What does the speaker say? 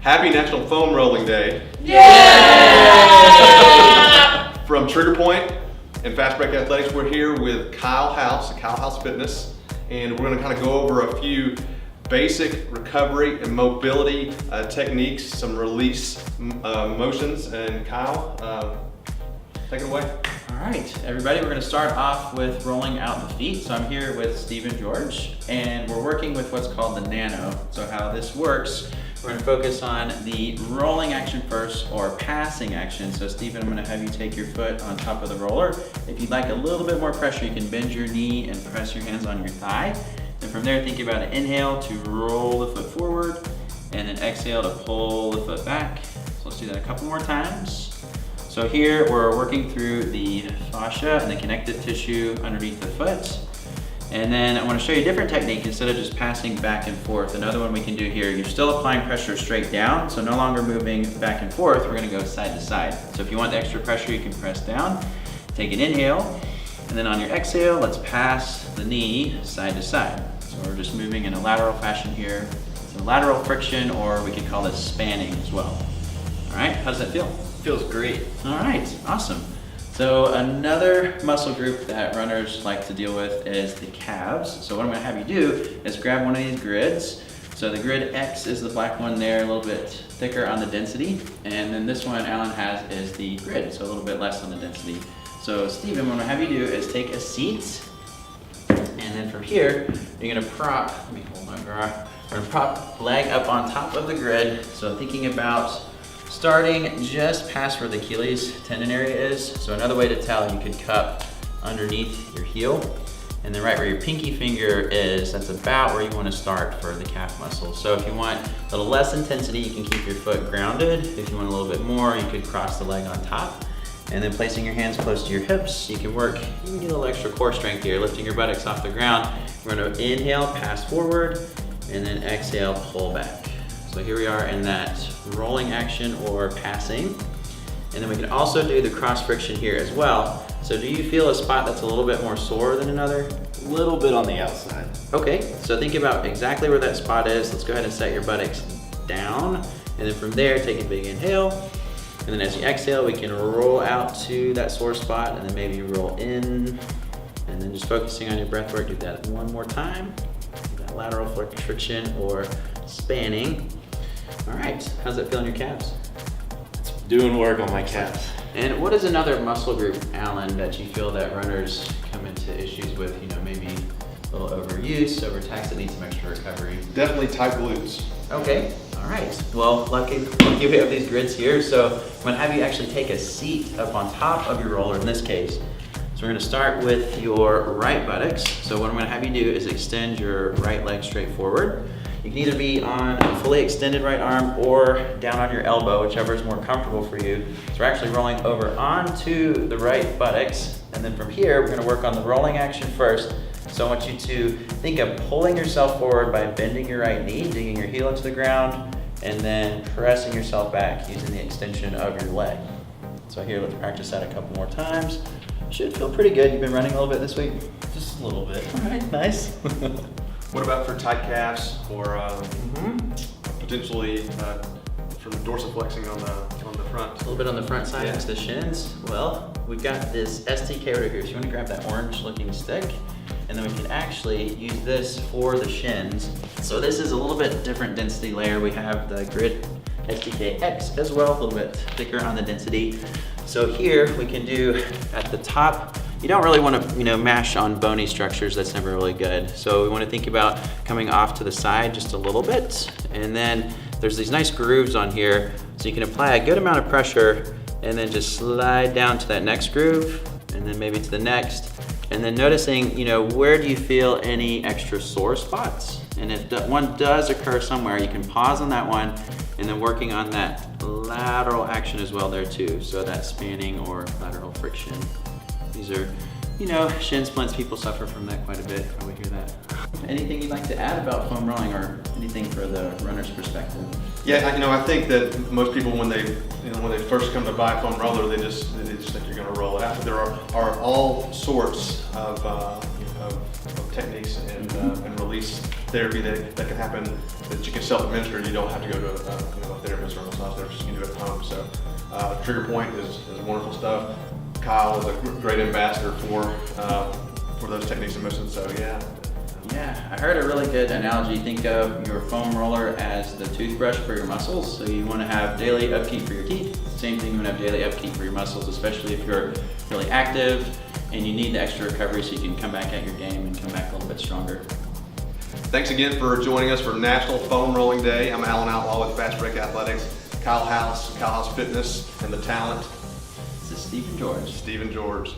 Happy National Foam Rolling Day. Yeah! From TriggerPoint and Fast Break Athletics, we're here with Kyle House, Kyle House Fitness, and we're going to kind of go over a few basic recovery and mobility techniques, some release motions. And Kyle, take it away. All right, everybody, we're going to start off with rolling out the feet. So I'm here with Steve and George, and we're working with what's called the Nano. So how this works, we're going to focus on the rolling action first, or passing action. So Stephen, I'm going to have you take your foot on top of the roller. If you'd like a little bit more pressure, you can bend your knee and press your hands on your thigh. And from there, think about an inhale to roll the foot forward, and then exhale to pull the foot back. So let's do that a couple more times. So here we're working through the fascia and the connective tissue underneath the foot. And then I want to show you a different technique instead of just passing back and forth. Another one we can do here, you're still applying pressure straight down, so no longer moving back and forth. We're going to go side to side. So if you want the extra pressure, you can press down, take an inhale, and then on your exhale, let's pass the knee side to side. So we're just moving in a lateral fashion here. So lateral friction, or we could call this spanning as well. All right, how does that feel? Feels great. All right, awesome. So another muscle group that runners like to deal with is the calves. So what I'm going to have you do is grab one of these grids. So the grid X is the black one there, a little bit thicker on the density. And then this one Alan has is the grid, so a little bit less on the density. So Stephen, what I'm going to have you do is take a seat. And then from here, you're going to prop, let me hold my bra. We're going to prop leg up on top of the grid. So thinking about starting just past where the Achilles tendon area is. So another way to tell, you could cup underneath your heel, and then right where your pinky finger is, that's about where you want to start for the calf muscle. So if you want a little less intensity, you can keep your foot grounded. If you want a little bit more, you could cross the leg on top. And then placing your hands close to your hips, you can work, you can get a little extra core strength here, lifting your buttocks off the ground. We're going to inhale, pass forward, and then exhale, pull back. So here we are in that rolling action or passing. And then we can also do the cross friction here as well. So do you feel a spot that's a little bit more sore than another? A little bit on the outside. Okay, so think about exactly where that spot is. Let's go ahead and set your buttocks down. And then from there, take a big inhale. And then as you exhale, we can roll out to that sore spot, and then maybe roll in. And then just focusing on your breath work, do that one more time. That lateral friction or spanning. All right, how's that feel in your calves? It's doing work on my calves. And what is another muscle group, Alan, that you feel that runners come into issues with, maybe a little overuse, overtax that needs some extra recovery? Definitely tight glutes. Okay, all right. Well, lucky we have these grids here. So I'm gonna have you actually take a seat up on top of your roller in this case. So we're gonna start with your right buttocks. So what I'm gonna have you do is extend your right leg straight forward. You can either be on a fully extended right arm or down on your elbow, whichever is more comfortable for you. So we're actually rolling over onto the right buttocks. And then from here, we're gonna work on the rolling action first. So I want you to think of pulling yourself forward by bending your right knee, digging your heel into the ground, and then pressing yourself back using the extension of your leg. So here, let's practice that a couple more times. Should feel pretty good. You've been running a little bit this week? Just a little bit. All right, nice. What about for tight calves, or potentially for the dorsiflexing on the front? A little bit on the front side into the shins. Well, we've got this STK right here. So you want to grab that orange looking stick, and then we can actually use this for the shins. So this is a little bit different density layer. We have the grid STKX as well, a little bit thicker on the density. So here we can do at the top, you don't really want to, mash on bony structures. That's never really good. So we want to think about coming off to the side just a little bit. And then there's these nice grooves on here. So you can apply a good amount of pressure and then just slide down to that next groove, and then maybe to the next. And then noticing, where do you feel any extra sore spots? And if one does occur somewhere, you can pause on that one, and then working on that lateral action as well there too. So that spanning or lateral friction. These are, shin splints. People suffer from that quite a bit. I would hear that. Anything you'd like to add about foam rolling, or anything for the runner's perspective? Yeah, I think that most people, when they first come to buy a foam roller, they just think you're going to roll it out. But there are all sorts of techniques and release therapy that can happen, that you can self-administer. You don't have to go to a therapist or a massage therapist. You can do it at home. So TriggerPoint is wonderful stuff. Kyle is a great ambassador for those techniques and motions. So yeah. Yeah, I heard a really good analogy. Think of your foam roller as the toothbrush for your muscles. So you want to have daily upkeep for your teeth. Same thing, you want to have daily upkeep for your muscles, especially if you're really active and you need the extra recovery so you can come back at your game and come back a little bit stronger. Thanks again for joining us for National Foam Rolling Day. I'm Alan Outlaw with Fast Break Athletics, Kyle House Fitness, and the talent, This is Stephen George. Stephen George.